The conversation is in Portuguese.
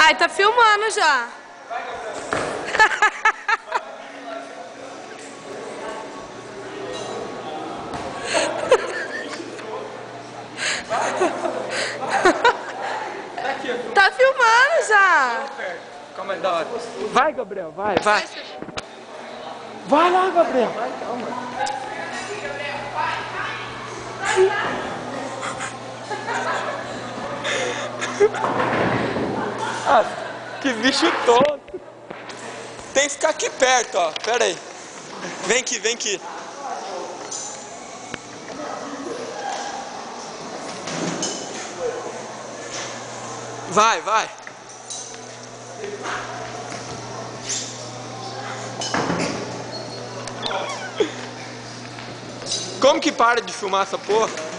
Ai, tá filmando já. Tá filmando já. Calma aí, da hora. Vai, Gabriel, vai. Vai lá, Gabriel. Vai, calma. Ah, que bicho tonto. Tem que ficar aqui perto, ó. Pera aí. Vem aqui, vem aqui. Vai, vai. Como que para de filmar essa porra?